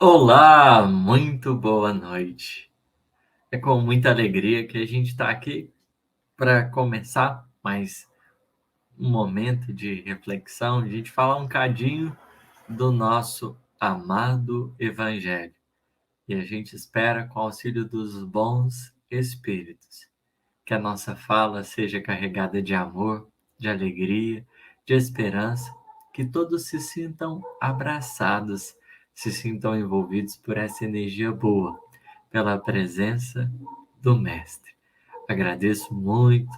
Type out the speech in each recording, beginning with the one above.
Olá, muito boa noite. É com muita alegria que a gente está aqui para começar mais um momento de reflexão, a gente falar um cadinho do nosso amado Evangelho. E a gente espera, com o auxílio dos bons espíritos, que a nossa fala seja carregada de amor, de alegria, de esperança, que todos se sintam abraçados, se sintam envolvidos por essa energia boa, pela presença do Mestre. Agradeço muito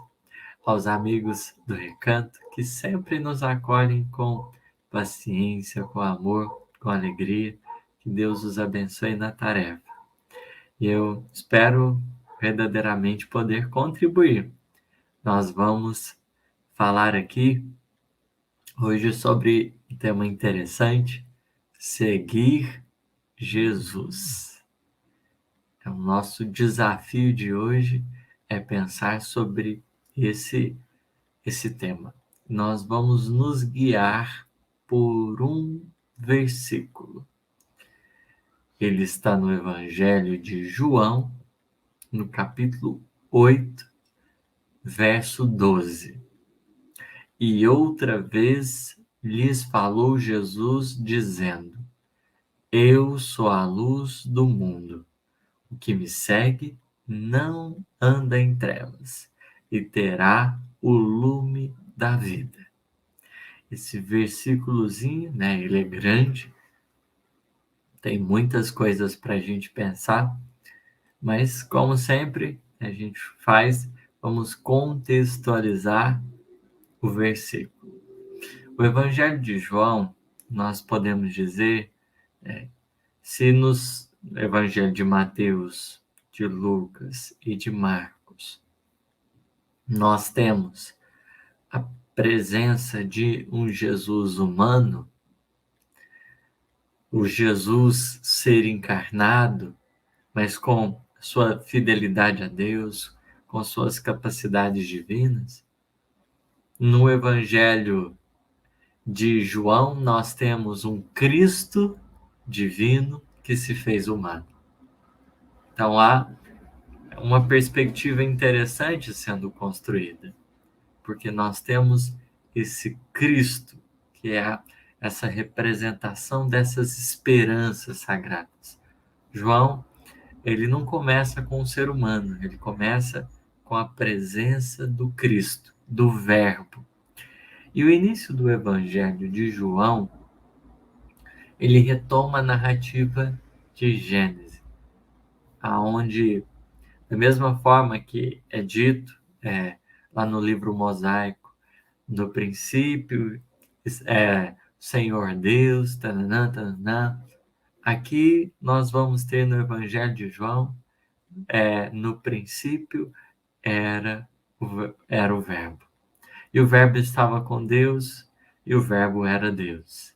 aos amigos do Recanto que sempre nos acolhem com paciência, com amor, com alegria. Que Deus os abençoe na tarefa. E eu espero verdadeiramente poder contribuir. Nós vamos falar aqui hoje sobre um tema interessante: seguir Jesus. O nosso desafio de hoje é pensar sobre esse tema. Nós vamos nos guiar por um versículo. Ele está no Evangelho de João, no capítulo 8, verso 12. E outra vez lhes falou Jesus, dizendo: Eu sou a luz do mundo. O que me segue não anda em trevas, e terá o lume da vida. Esse versículozinho, né, ele é grande, tem muitas coisas para a gente pensar, mas como sempre a gente faz, vamos contextualizar o versículo. O Evangelho de João, nós podemos dizer, se nos Evangelho de Mateus, de Lucas e de Marcos, nós temos a presença de um Jesus humano, o Jesus ser encarnado, mas com sua fidelidade a Deus, com suas capacidades divinas. No Evangelho de João, nós temos um Cristo divino que se fez humano. Então há uma perspectiva interessante sendo construída, porque nós temos esse Cristo, que é essa representação dessas esperanças sagradas. João, ele não começa com o ser humano, ele começa com a presença do Cristo, do Verbo. E o início do Evangelho de João, ele retoma a narrativa de Gênesis, aonde, da mesma forma que é dito lá no livro mosaico, no princípio, Senhor Deus, tananã, tananã. Aqui nós vamos ter no Evangelho de João, no princípio era o Verbo. E o Verbo estava com Deus, e o Verbo era Deus.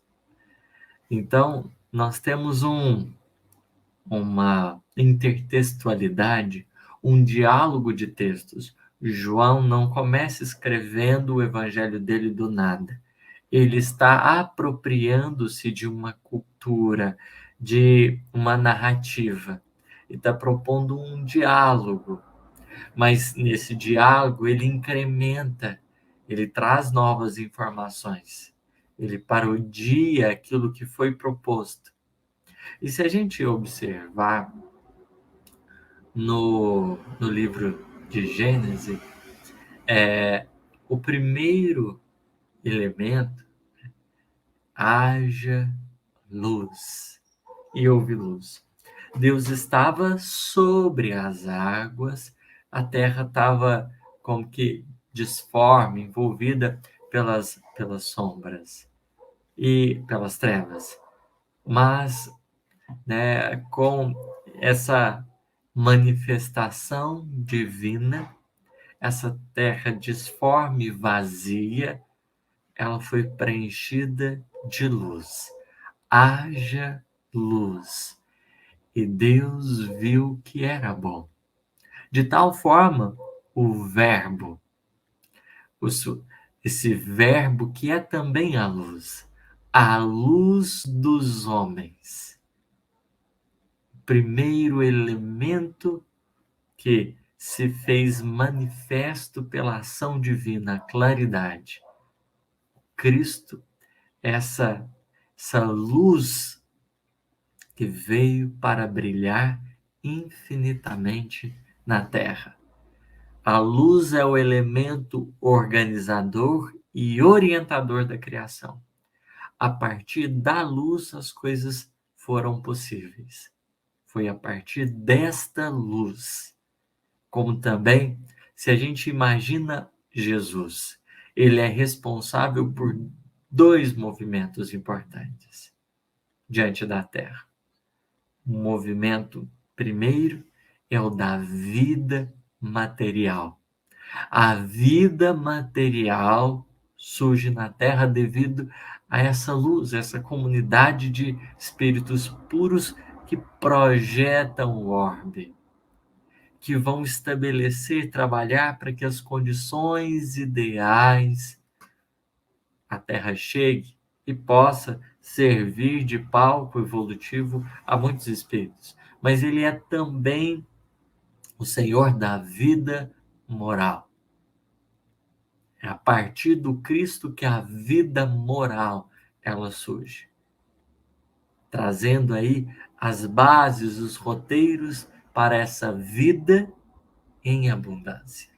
Então, nós temos uma intertextualidade, um diálogo de textos. João não começa escrevendo o evangelho dele do nada. Ele está apropriando-se de uma cultura, de uma narrativa. Ele está propondo um diálogo, mas nesse diálogo ele incrementa, ele traz novas informações, ele parodia aquilo que foi proposto. E se a gente observar no livro de Gênesis, o primeiro elemento, haja luz, e houve luz. Deus estava sobre as águas, a terra estava como que disforme, envolvida pelas sombras e pelas trevas. Mas, né, com essa manifestação divina, essa terra disforme, vazia, ela foi preenchida de luz. Haja luz. E Deus viu que era bom. De tal forma, o Verbo, esse Verbo que é também a luz dos homens, primeiro elemento que se fez manifesto pela ação divina, a claridade. Cristo, essa luz que veio para brilhar infinitamente na Terra. A luz é o elemento organizador e orientador da criação. A partir da luz, as coisas foram possíveis. Foi a partir desta luz. Como também, se a gente imagina Jesus, ele é responsável por dois movimentos importantes diante da Terra. O movimento primeiro é o da vida material. A vida material surge na Terra devido a essa luz, essa comunidade de espíritos puros que projetam o orbe, que vão estabelecer, trabalhar para que as condições ideais a Terra chegue e possa servir de palco evolutivo a muitos espíritos. Mas ele é também o Senhor da vida moral. É a partir do Cristo que a vida moral ela surge, trazendo aí as bases, os roteiros para essa vida em abundância.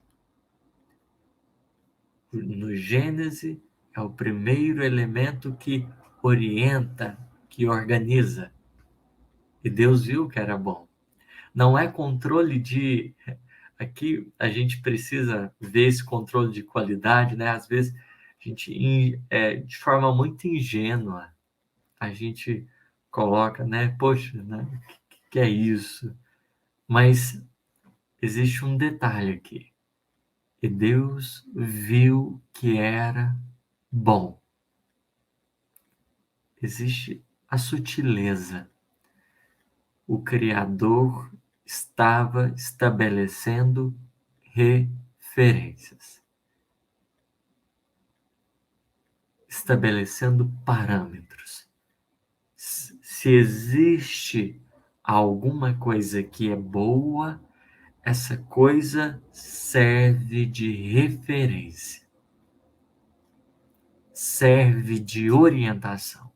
No Gênesis é o primeiro elemento que orienta, que organiza. E Deus viu que era bom. Não é controle de... Aqui a gente precisa ver esse controle de qualidade, né? Às vezes a gente, de forma muito ingênua, a gente coloca, né? Poxa, né? Que é isso? Mas existe um detalhe aqui. E Deus viu que era bom. Existe a sutileza. O Criador estava estabelecendo referências, estabelecendo parâmetros. Se existe alguma coisa que é boa, essa coisa serve de referência, serve de orientação.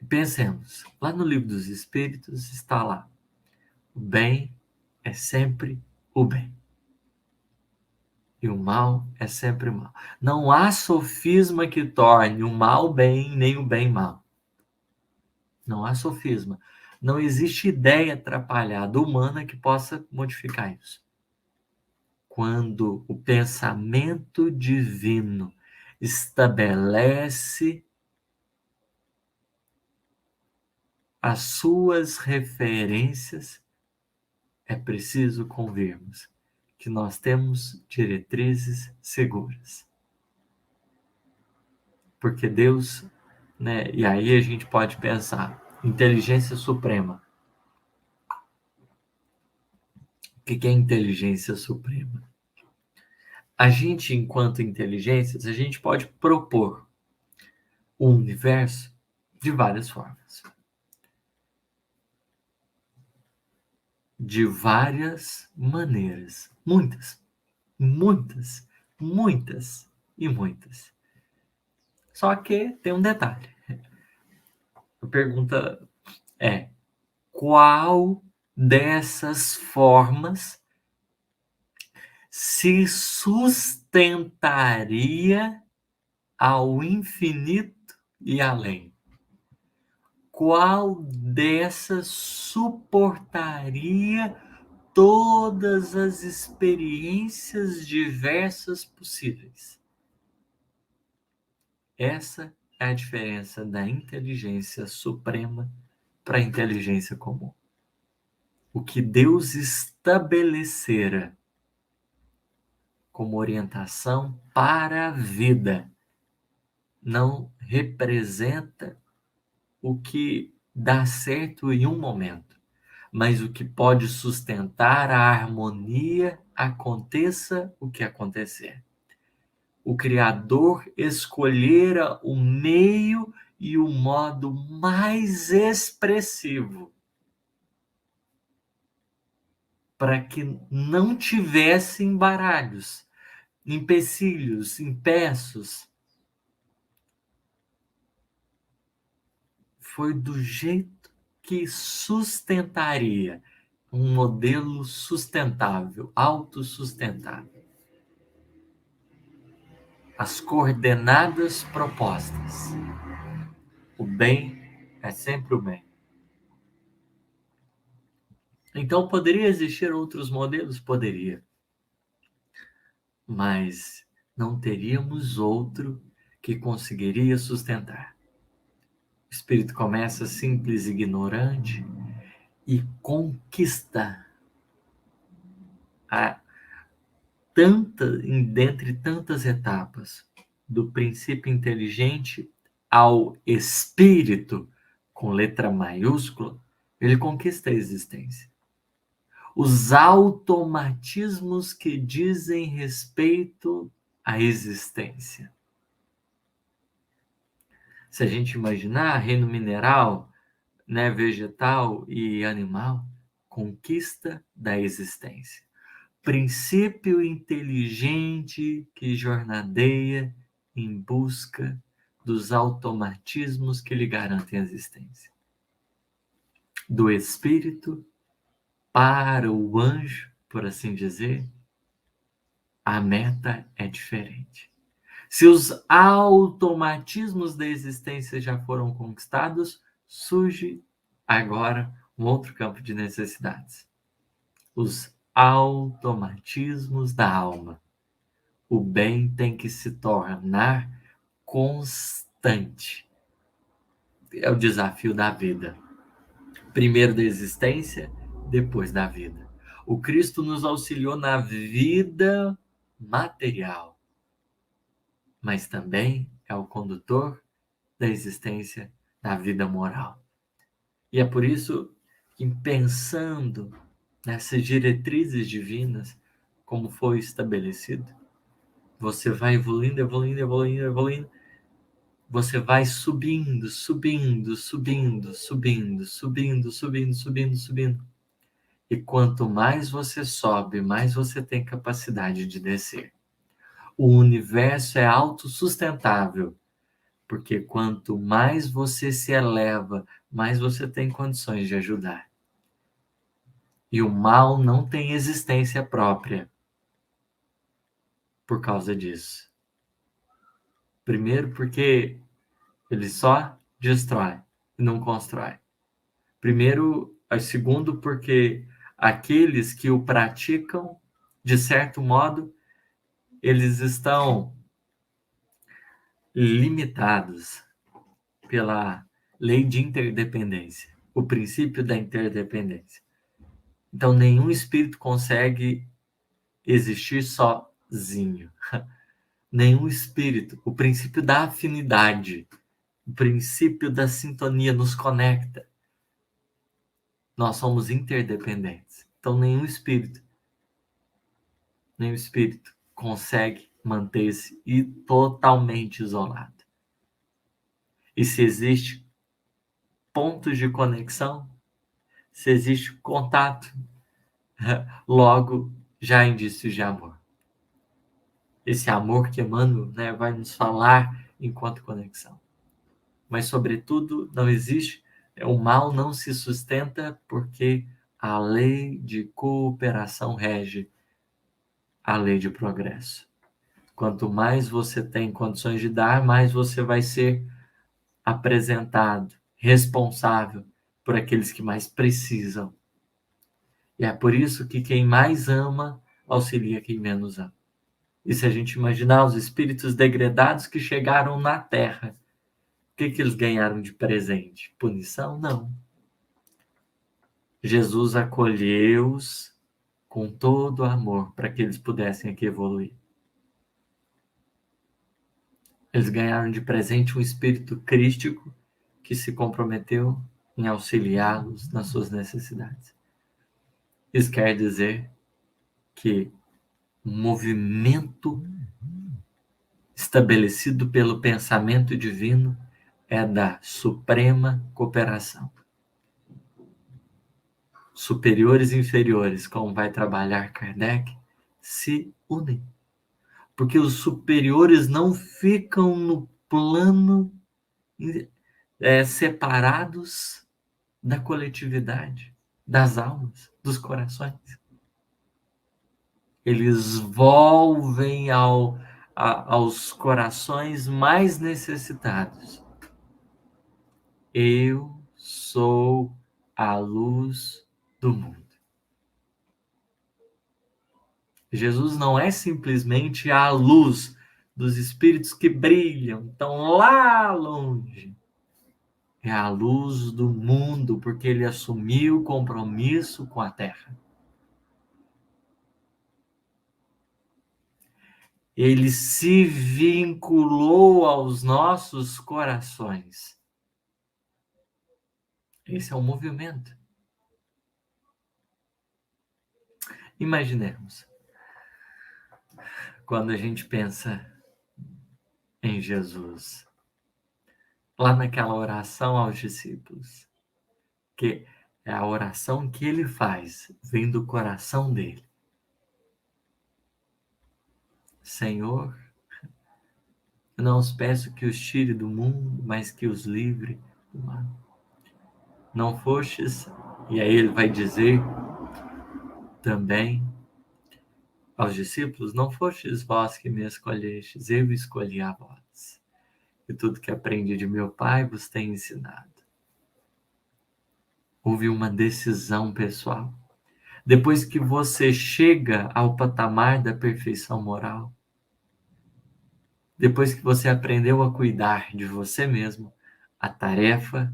Pensemos, lá no Livro dos Espíritos está lá: o bem é sempre o bem. E o mal é sempre mal. Não há sofisma que torne o mal bem, nem o bem mal. Não há sofisma. Não existe ideia atrapalhada humana que possa modificar isso. Quando o pensamento divino estabelece as suas referências, é preciso convirmos que nós temos diretrizes seguras. Porque Deus, né? E aí a gente pode pensar, inteligência suprema. O que é inteligência suprema? A gente, enquanto inteligências, a gente pode propor o universo de várias formas. De várias maneiras. Muitas, muitas, muitas e muitas. Só que tem um detalhe. A pergunta é: qual dessas formas se sustentaria ao infinito e além? Qual dessas suportaria todas as experiências diversas possíveis? Essa é a diferença da inteligência suprema para a inteligência comum. O que Deus estabelecera como orientação para a vida não representa o que dá certo em um momento, mas o que pode sustentar a harmonia, aconteça o que acontecer. O Criador escolhera o meio e o modo mais expressivo para que não tivessem baralhos, empecilhos, impeços. Foi do jeito que sustentaria, um modelo sustentável, autossustentável. As coordenadas propostas. O bem é sempre o bem. Então, poderia existir outros modelos? Poderia. Mas não teríamos outro que conseguiria sustentar. O espírito começa simples e ignorante e conquista a dentre tantas etapas, do princípio inteligente ao espírito, com letra maiúscula, ele conquista a existência. Os automatismos que dizem respeito à existência. Se a gente imaginar reino mineral, né, vegetal e animal, conquista da existência. Princípio inteligente que jornadeia em busca dos automatismos que lhe garantem a existência. Do espírito para o anjo, por assim dizer, a meta é diferente. Se os automatismos da existência já foram conquistados, surge agora um outro campo de necessidades. Os automatismos da alma. O bem tem que se tornar constante. É o desafio da vida. Primeiro da existência, depois da vida. O Cristo nos auxiliou na vida material, mas também é o condutor da existência da vida moral. E é por isso que, pensando nessas diretrizes divinas, como foi estabelecido, você vai evoluindo, evoluindo, evoluindo, evoluindo. Você vai subindo, subindo, subindo, subindo, subindo, subindo, subindo, subindo. E quanto mais você sobe, mais você tem capacidade de descer. O universo é autossustentável, porque quanto mais você se eleva, mais você tem condições de ajudar. E o mal não tem existência própria por causa disso. Primeiro, porque ele só destrói e não constrói. Segundo, porque aqueles que o praticam, de certo modo, eles estão limitados pela lei de interdependência, o princípio da interdependência. Então, nenhum espírito consegue existir sozinho. Nenhum espírito. O princípio da afinidade, o princípio da sintonia nos conecta. Nós somos interdependentes. Então, nenhum espírito consegue manter-se totalmente isolado. E se existe pontos de conexão, se existe contato, logo já há indícios de amor. Esse amor que Emmanuel, né, vai nos falar enquanto conexão. Mas, sobretudo, não existe, o mal não se sustenta porque a lei de cooperação rege a lei de progresso. Quanto mais você tem condições de dar, mais você vai ser apresentado, responsável por aqueles que mais precisam. E é por isso que quem mais ama auxilia quem menos ama. E se a gente imaginar os espíritos degredados que chegaram na Terra, o que eles ganharam de presente? Punição? Não. Jesus acolheu-os com todo o amor para que eles pudessem aqui evoluir. Eles ganharam de presente um espírito crístico que se comprometeu em auxiliá-los nas suas necessidades. Isso quer dizer que o movimento estabelecido pelo pensamento divino é da suprema cooperação. superiores e inferiores, como vai trabalhar Kardec, se unem. Porque os superiores não ficam no plano separados da coletividade, das almas, dos corações. Eles volvem aos corações mais necessitados. Eu sou a luz do mundo. Jesus não é simplesmente a luz dos espíritos que brilham, estão lá longe. É a luz do mundo, porque ele assumiu compromisso com a terra. Ele se vinculou aos nossos corações. Esse é o movimento. Imaginemos, quando a gente pensa em Jesus, lá naquela oração aos discípulos, que é a oração que ele faz, vem do coração dele. Senhor, eu não os peço que os tire do mundo, mas que os livre do mal. Não fostes, e aí ele vai dizer também aos discípulos, não fostes vós que me escolhestes, eu escolhi a vós. E tudo que aprendi de meu Pai vos tenho ensinado. Houve uma decisão pessoal. Depois que você chega ao patamar da perfeição moral, depois que você aprendeu a cuidar de você mesmo, a tarefa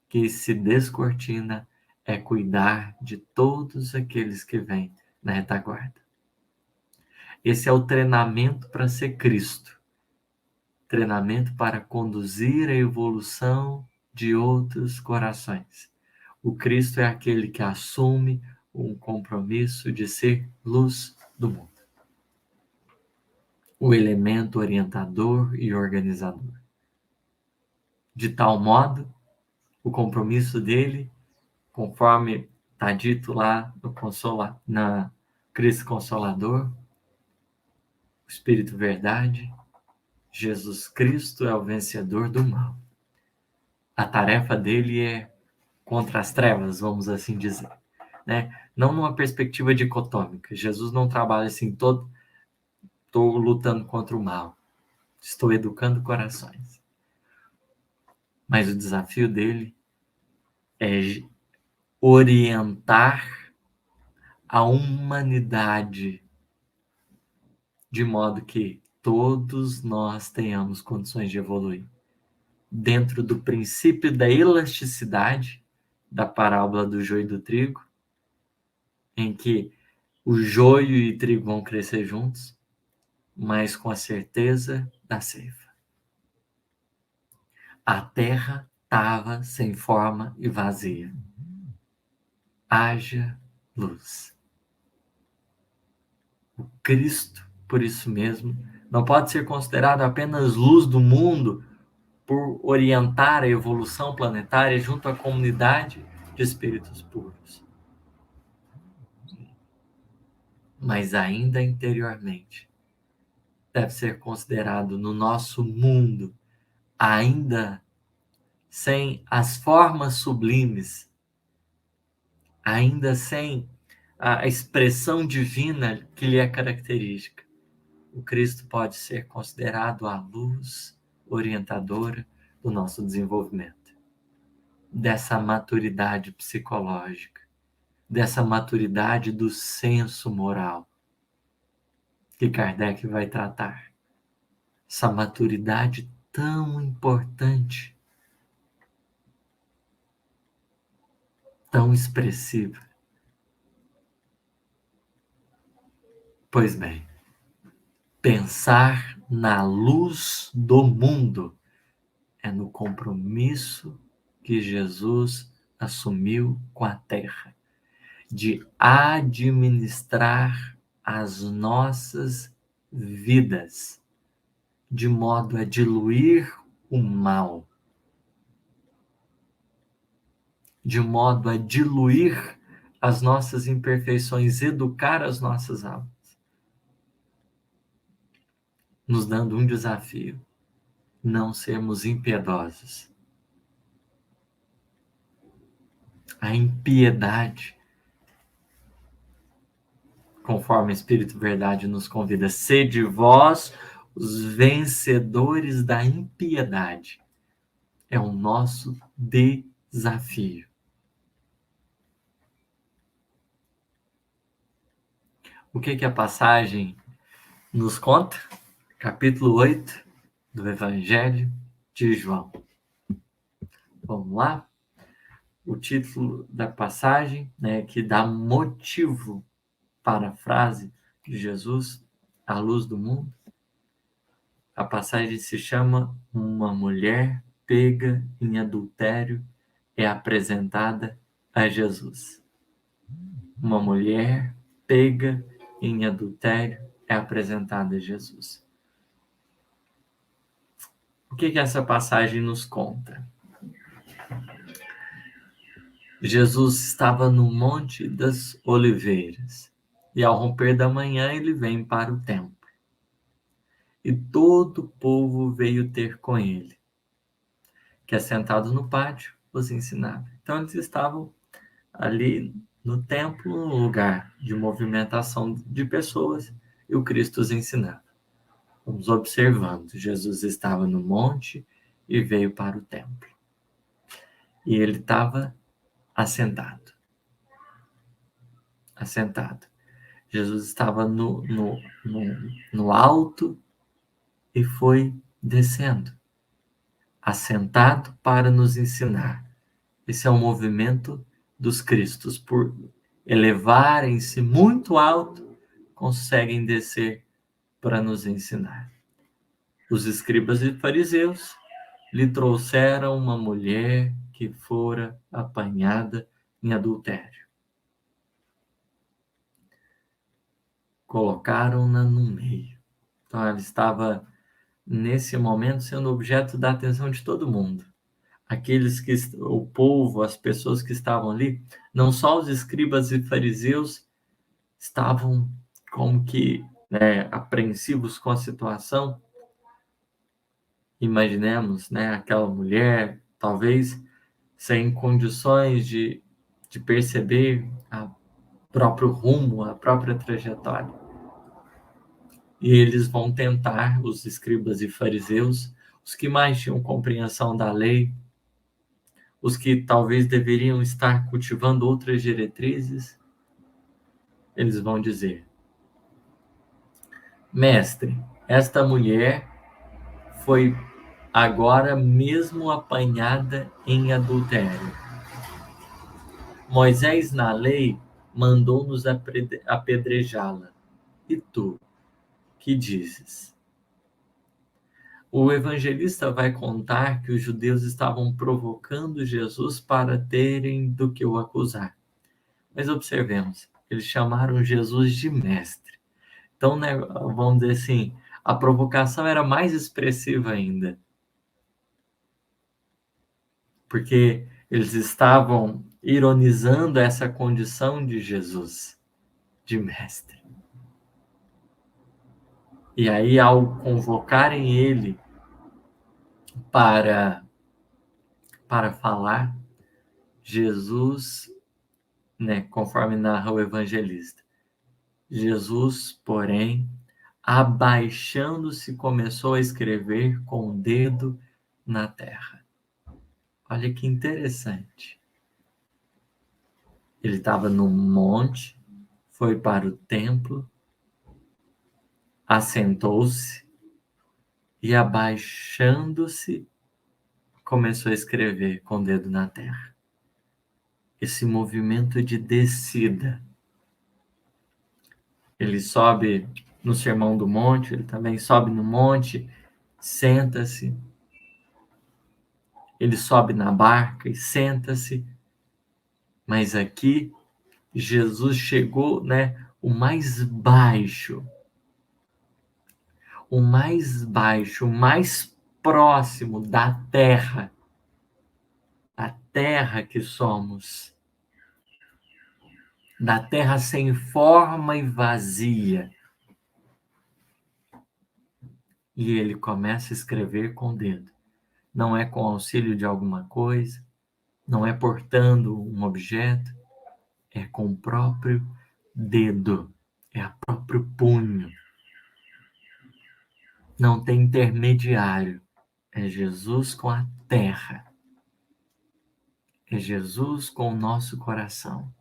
que se descortina é cuidar de todos aqueles que vêm na retaguarda. Esse é o treinamento para ser Cristo. Treinamento para conduzir a evolução de outros corações. O Cristo é aquele que assume um compromisso de ser luz do mundo. O elemento orientador e organizador. De tal modo, o compromisso dele, conforme está dito lá na Cristo Consolador, o Espírito Verdade, Jesus Cristo é o vencedor do mal. A tarefa dele é contra as trevas, vamos assim dizer, né? Não numa perspectiva dicotômica. Jesus não trabalha assim, estou lutando contra o mal, estou educando corações. Mas o desafio dele é orientar a humanidade de modo que todos nós tenhamos condições de evoluir dentro do princípio da elasticidade da parábola do joio e do trigo, em que o joio e o trigo vão crescer juntos, mas com a certeza da ceifa. A terra estava sem forma e vazia. Haja luz. O Cristo, por isso mesmo, não pode ser considerado apenas luz do mundo por orientar a evolução planetária junto à comunidade de espíritos puros. Mas ainda interiormente, deve ser considerado no nosso mundo, ainda sem as formas sublimes, ainda sem a expressão divina que lhe é característica. O Cristo pode ser considerado a luz orientadora do nosso desenvolvimento, dessa maturidade psicológica, dessa maturidade do senso moral que Kardec vai tratar. Essa maturidade tão importante, tão expressiva. Pois bem, pensar na luz do mundo é no compromisso que Jesus assumiu com a terra, de administrar as nossas vidas, de modo a diluir o mal, de modo a diluir as nossas imperfeições, educar as nossas almas, nos dando um desafio: não sermos impiedosos. A impiedade, conforme o Espírito Verdade nos convida, sede vós os vencedores da impiedade. É o nosso desafio. O que a passagem nos conta? Capítulo 8 do Evangelho de João. Vamos lá? O título da passagem, né, que dá motivo para a frase de Jesus, a luz do mundo. A passagem se chama Uma mulher pega em adultério é apresentada a Jesus. Uma mulher pega em adultério é apresentada a Jesus. O que essa passagem nos conta? Jesus estava no Monte das Oliveiras e, ao romper da manhã, ele vem para o templo. E todo o povo veio ter com ele, que, assentado no pátio, os ensinava. Então, eles estavam ali no templo, um lugar de movimentação de pessoas, e o Cristo os ensinava. Vamos observando. Jesus estava no monte e veio para o templo. E ele estava assentado. Assentado. Jesus estava no alto e foi descendo, assentado para nos ensinar. Esse é o movimento dos Cristos. Por elevarem-se muito alto, conseguem descer para nos ensinar. Os escribas e fariseus lhe trouxeram uma mulher que fora apanhada em adultério. Colocaram-na no meio. Então, ela estava, nesse momento, sendo objeto da atenção de todo mundo. O povo, as pessoas que estavam ali, não só os escribas e fariseus, estavam como que, né, apreensivos com a situação. Imaginemos, né, aquela mulher, talvez sem condições de perceber o próprio rumo, a própria trajetória. E eles vão tentar, os escribas e fariseus, os que mais tinham compreensão da lei, os que talvez deveriam estar cultivando outras diretrizes, eles vão dizer: mestre, esta mulher foi agora mesmo apanhada em adultério. Moisés, na lei, mandou-nos apedrejá-la. E tu, que dizes? O evangelista vai contar que os judeus estavam provocando Jesus para terem do que o acusar. Mas observemos, eles chamaram Jesus de mestre. Então, né, vamos dizer assim, a provocação era mais expressiva ainda. Porque eles estavam ironizando essa condição de Jesus, de mestre. E aí, ao convocarem ele para falar, Jesus, né, conforme narra o evangelista, Jesus, porém, abaixando-se, começou a escrever com o dedo na terra. Olha que interessante. Ele estava no monte, foi para o templo, assentou-se e, abaixando-se, começou a escrever com o dedo na terra. Esse movimento de descida. Ele sobe no Sermão do Monte, ele também sobe no monte, senta-se. Ele sobe na barca e senta-se. Mas aqui, Jesus chegou, né, o mais baixo, o mais próximo da terra que somos. da terra sem forma e vazia. E ele começa a escrever com o dedo. Não é com auxílio de alguma coisa, não é portando um objeto, é com o próprio dedo, é o próprio punho. Não tem intermediário. É Jesus com a terra. É Jesus com o nosso coração.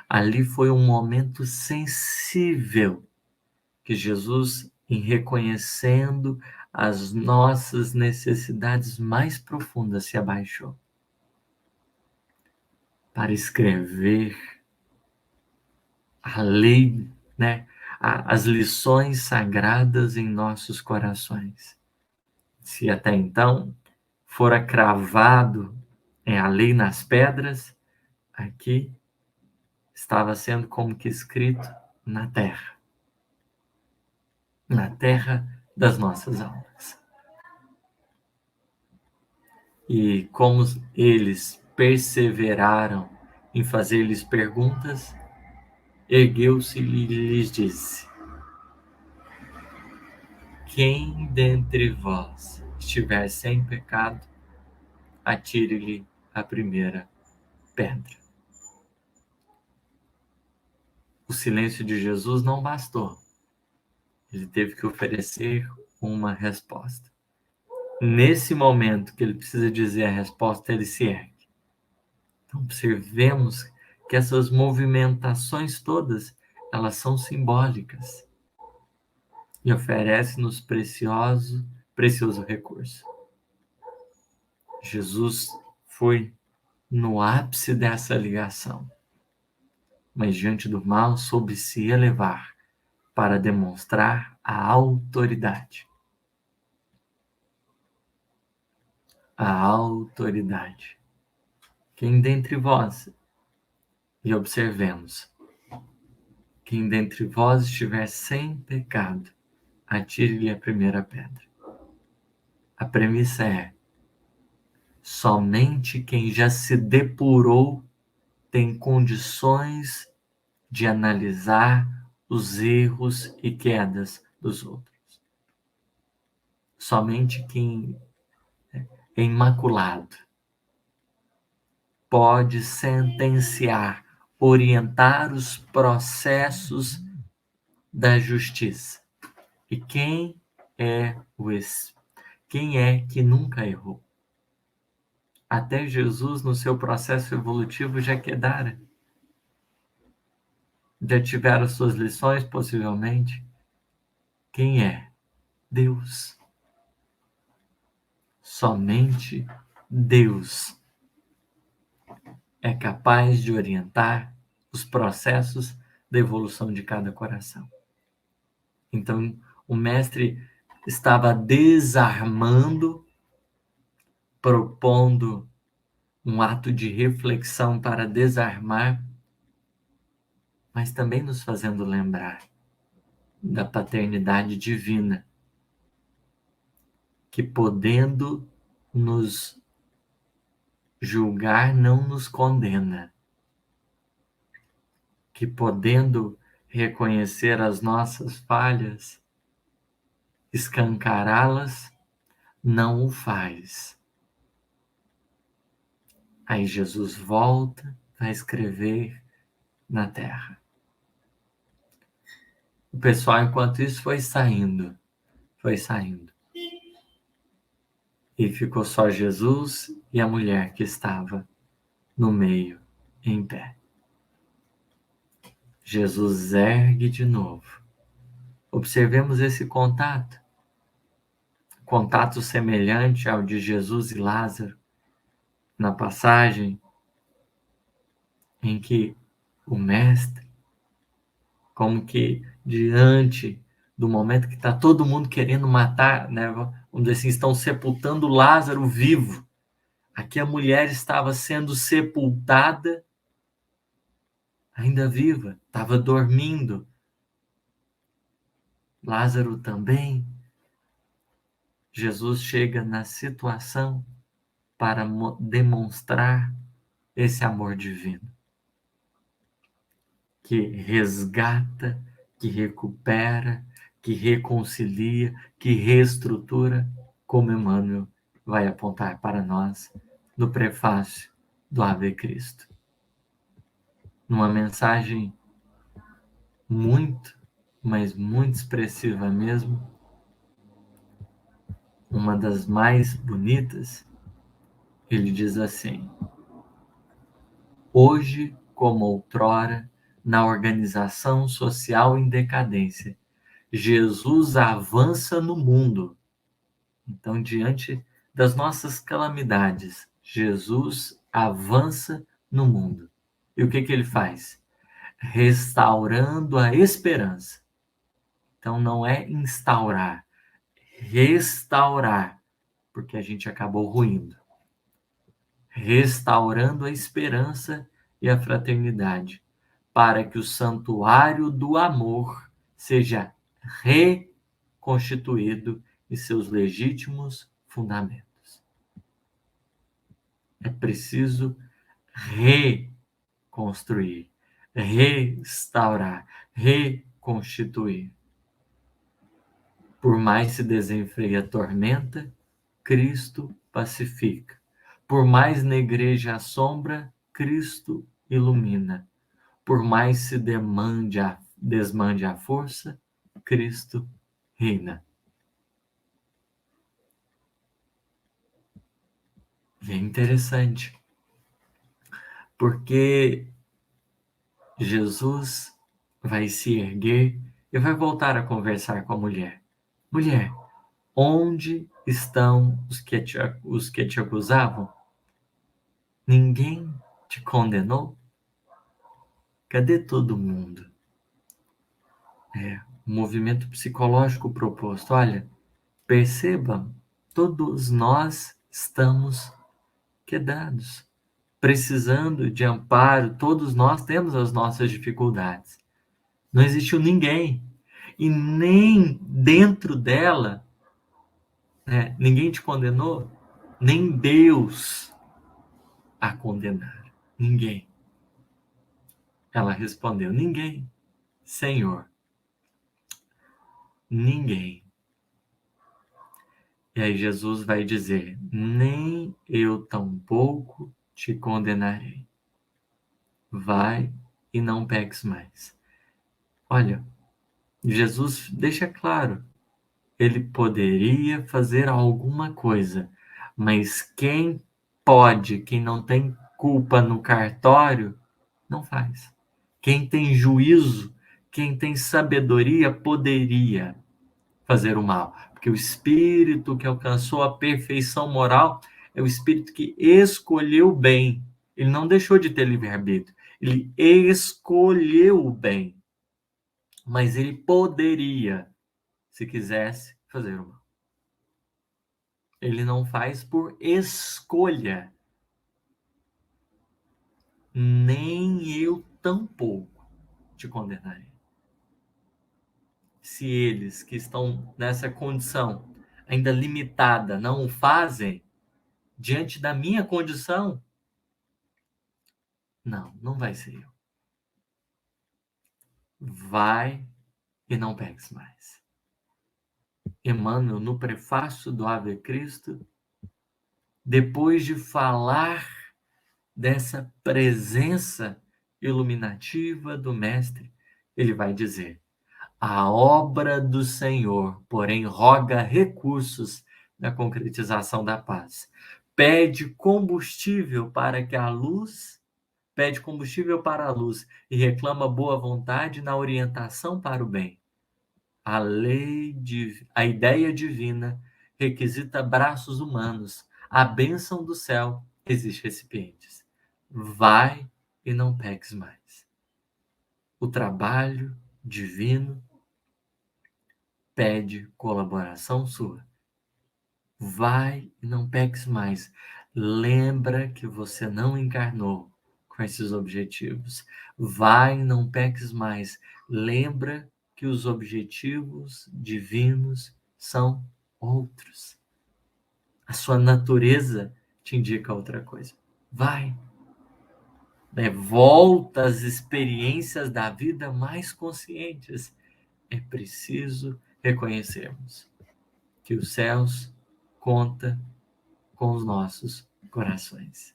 Ali foi um momento sensível que Jesus, em reconhecendo as nossas necessidades mais profundas, se abaixou para escrever a lei, né? As lições sagradas em nossos corações. Se até então fora cravado a lei nas pedras, aqui estava sendo como que escrito na terra das nossas almas. E como eles perseveraram em fazer-lhes perguntas, ergueu-se e lhes disse: quem dentre vós estiver sem pecado, atire-lhe a primeira pedra. O silêncio de Jesus não bastou. Ele teve que oferecer uma resposta. Nesse momento que ele precisa dizer a resposta, ele se ergue. Então, observemos que essas movimentações todas, elas são simbólicas e oferecem-nos precioso recurso. Jesus foi no ápice dessa ligação, mas diante do mal soube se elevar para demonstrar a autoridade. A autoridade. Quem dentre vós, e observemos, quem dentre vós estiver sem pecado, atire-lhe a primeira pedra. A premissa é: somente quem já se depurou tem condições de analisar os erros e quedas dos outros. Somente quem é imaculado pode sentenciar, orientar os processos da justiça. E quem é quem é que nunca errou? Até Jesus, no seu processo evolutivo, já quedara. Já tiveram suas lições, possivelmente. Quem é? Deus. Somente Deus é capaz de orientar os processos da evolução de cada coração. Então, o mestre estava desarmando, propondo um ato de reflexão para desarmar, mas também nos fazendo lembrar da paternidade divina, que podendo nos julgar não nos condena, que podendo reconhecer as nossas falhas, escancará-las, não o faz. Aí Jesus volta a escrever na terra. O pessoal, enquanto isso, foi saindo. E ficou só Jesus e a mulher que estava no meio, em pé. Jesus ergue de novo. Observemos esse contato semelhante ao de Jesus e Lázaro, na passagem em que o mestre, como que diante do momento que está todo mundo querendo matar, né? Vamos dizer assim, estão sepultando Lázaro vivo. Aqui a mulher estava sendo sepultada ainda viva, estava dormindo. Lázaro também. Jesus chega na situação para demonstrar esse amor divino. que resgata, que recupera, que reconcilia, que reestrutura, como Emmanuel vai apontar para nós no prefácio do Ave Cristo. Numa mensagem muito, mas muito expressiva mesmo, uma das mais bonitas, ele diz assim: hoje, como outrora, na organização social em decadência, Jesus avança no mundo. Então, diante das nossas calamidades, Jesus avança no mundo. E o que ele faz? Restaurando a esperança. Então, não é instaurar, restaurar, porque a gente acabou ruindo. Restaurando a esperança e a fraternidade, para que o santuário do amor seja reconstituído em seus legítimos fundamentos. É preciso reconstruir, restaurar, reconstituir. Por mais se desenfreie a tormenta, Cristo pacifica. Por mais negreja a sombra, Cristo ilumina. Por mais se desmande a força, Cristo reina. E é interessante, porque Jesus vai se erguer e vai voltar a conversar com a mulher. Mulher, onde estão os que te acusavam? Ninguém te condenou? Cadê todo mundo? Um movimento psicológico proposto. Olha, percebam, todos nós estamos quebrados, precisando de amparo, todos nós temos as nossas dificuldades. Não existiu ninguém, e nem dentro dela, né, ninguém te condenou, nem Deus a condenar. Ninguém. Ela respondeu: ninguém, Senhor, ninguém. E aí Jesus vai dizer: nem eu tampouco te condenarei. Vai e não peques mais. Olha, Jesus deixa claro, ele poderia fazer alguma coisa, mas quem não tem culpa no cartório, não faz. Quem tem juízo, quem tem sabedoria, poderia fazer o mal. Porque o espírito que alcançou a perfeição moral é o espírito que escolheu o bem. Ele não deixou de ter livre-arbítrio. Ele escolheu o bem. Mas ele poderia, se quisesse, fazer o mal. Ele não faz por escolha. Nem eu tampouco te condenarei. Se eles que estão nessa condição ainda limitada não o fazem, diante da minha condição, não vai ser eu. Vai e não peques mais. Emmanuel, no prefácio do Ave Cristo, depois de falar dessa presença iluminativa do Mestre, ele vai dizer: a obra do Senhor, porém, roga recursos na concretização da paz. Pede combustível para a luz e reclama boa vontade na orientação para o bem. A ideia divina requisita braços humanos. A bênção do céu exige recipientes. Vai e não peques mais. O trabalho divino pede colaboração sua. Vai e não peques mais. Lembra que você não encarnou com esses objetivos. Vai e não peques mais. Lembra que os objetivos divinos são outros. A sua natureza te indica outra coisa. Vai. né, volta às experiências da vida mais conscientes, é preciso reconhecermos que os céus conta com os nossos corações,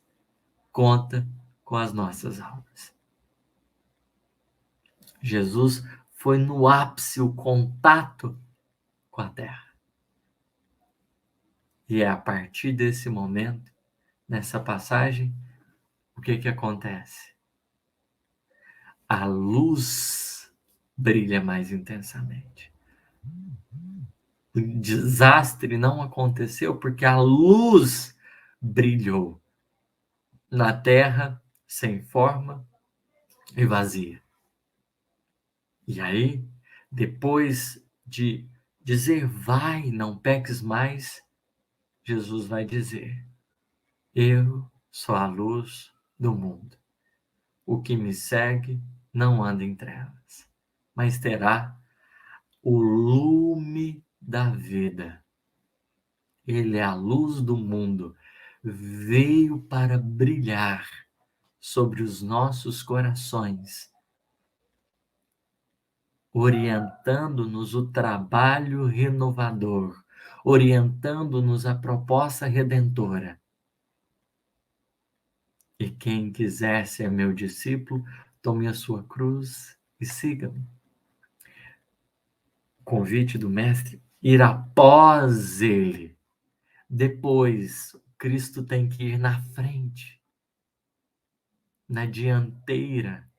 conta com as nossas almas. Jesus foi no ápice o contato com a terra. E é a partir desse momento, nessa passagem, o que acontece? A luz brilha mais intensamente. O desastre não aconteceu porque a luz brilhou na terra sem forma e vazia. E aí, depois de dizer vai, não peques mais, Jesus vai dizer: eu sou a luz do mundo. O que me segue não anda em trevas, mas terá o lume da vida. Ele é a luz do mundo, veio para brilhar sobre os nossos corações, orientando-nos o trabalho renovador, orientando-nos a proposta redentora. E quem quiser ser meu discípulo, tome a sua cruz e siga-me. Convite do mestre, ir após ele. Depois, Cristo tem que ir na frente, na dianteira,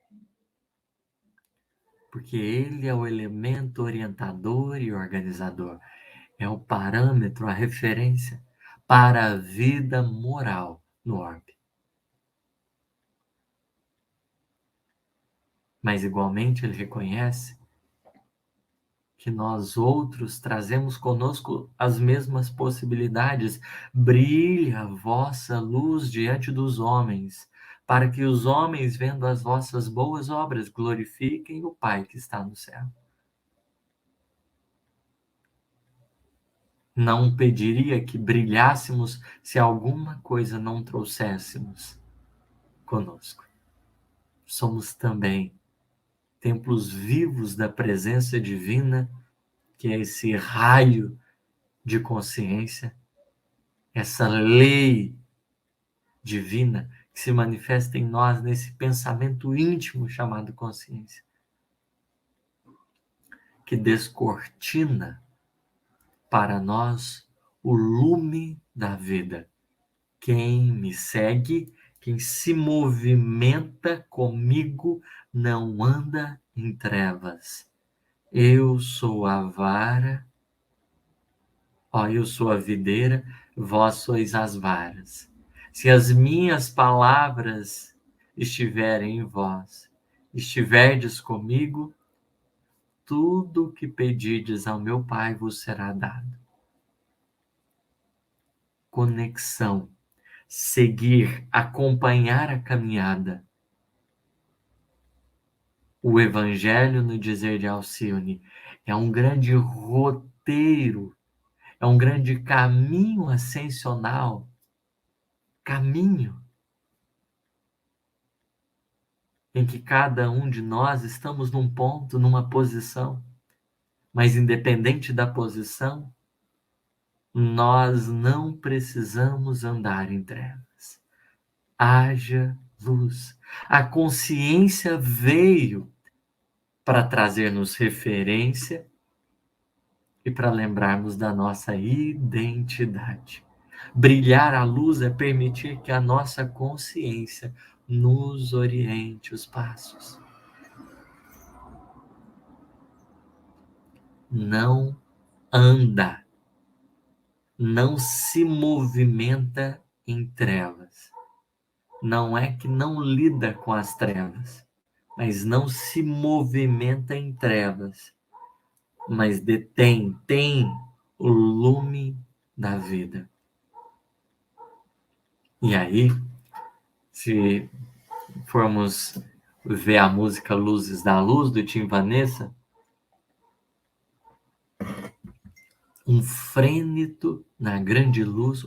porque ele é o elemento orientador e organizador, é o parâmetro, a referência para a vida moral no orbe. Mas igualmente ele reconhece que nós outros trazemos conosco as mesmas possibilidades. Brilha a vossa luz diante dos homens, para que os homens, vendo as vossas boas obras, glorifiquem o Pai que está no céu. Não pediria que brilhássemos se alguma coisa não trouxéssemos conosco. Somos também templos vivos da presença divina, que é esse raio de consciência, essa lei divina que se manifesta em nós nesse pensamento íntimo chamado consciência, que descortina para nós o lume da vida. Quem me segue, quem se movimenta comigo, não anda em trevas. Eu sou a vara, eu sou a videira, vós sois as varas. Se as minhas palavras estiverem em vós, estiverdes comigo, tudo o que pedirdes ao meu Pai vos será dado. Conexão, seguir, acompanhar a caminhada. O Evangelho, no dizer de Alcione, é um grande roteiro, é um grande caminho ascensional, caminho em que cada um de nós estamos num ponto, numa posição, mas independente da posição, nós não precisamos andar em trevas. Haja luz. A consciência veio para trazer-nos referência e para lembrarmos da nossa identidade. Brilhar a luz é permitir que a nossa consciência nos oriente os passos. Não anda, não se movimenta em trevas. Não é que não lida com as trevas, mas não se movimenta em trevas, mas tem o lume da vida. E aí, se formos ver a música Luzes da Luz, do Tim Vanessa, um frêmito na grande luz,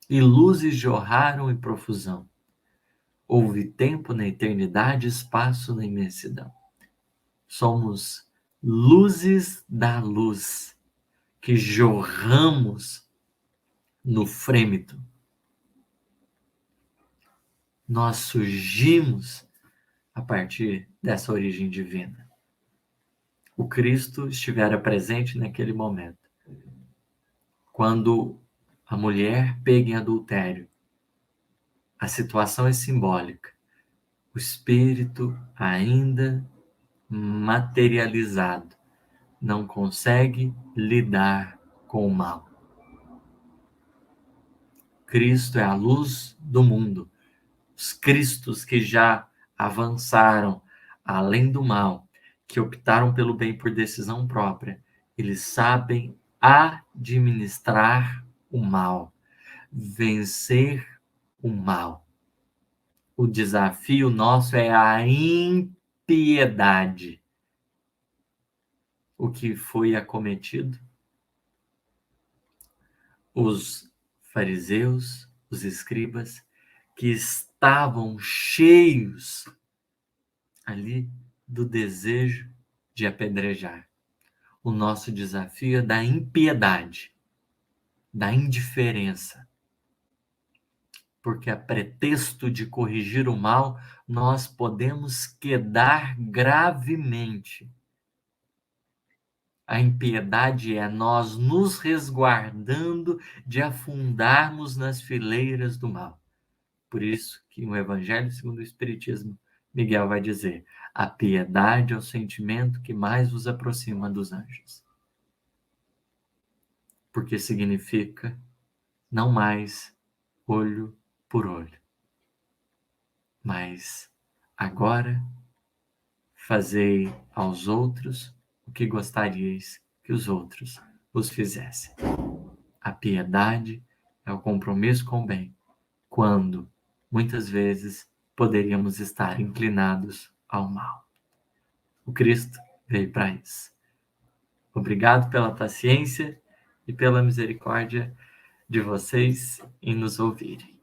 e luzes jorraram em profusão. Houve tempo na eternidade, espaço na imensidão. Somos luzes da luz que jorramos no frêmito. Nós surgimos a partir dessa origem divina. O Cristo estivera presente naquele momento. Quando a mulher pega em adultério, a situação é simbólica. O Espírito ainda materializado não consegue lidar com o mal. Cristo é a luz do mundo. Os Cristos que já avançaram além do mal, que optaram pelo bem por decisão própria, eles sabem administrar o mal, vencer o mal. O desafio nosso é a impiedade. O que foi acometido? Os fariseus, os escribas, que estavam cheios ali do desejo de apedrejar. O nosso desafio é da impiedade, da indiferença. Porque a pretexto de corrigir o mal, nós podemos quedar gravemente. A impiedade é nós nos resguardando de afundarmos nas fileiras do mal. Por isso que no Evangelho segundo o Espiritismo, Miguel vai dizer: a piedade é o sentimento que mais vos aproxima dos anjos. Porque significa não mais olho por olho, mas agora fazei aos outros o que gostaríeis que os outros vos fizessem. A piedade é o compromisso com o bem, quando muitas vezes poderíamos estar inclinados ao mal. O Cristo veio para isso. Obrigado pela paciência e pela misericórdia de vocês em nos ouvirem.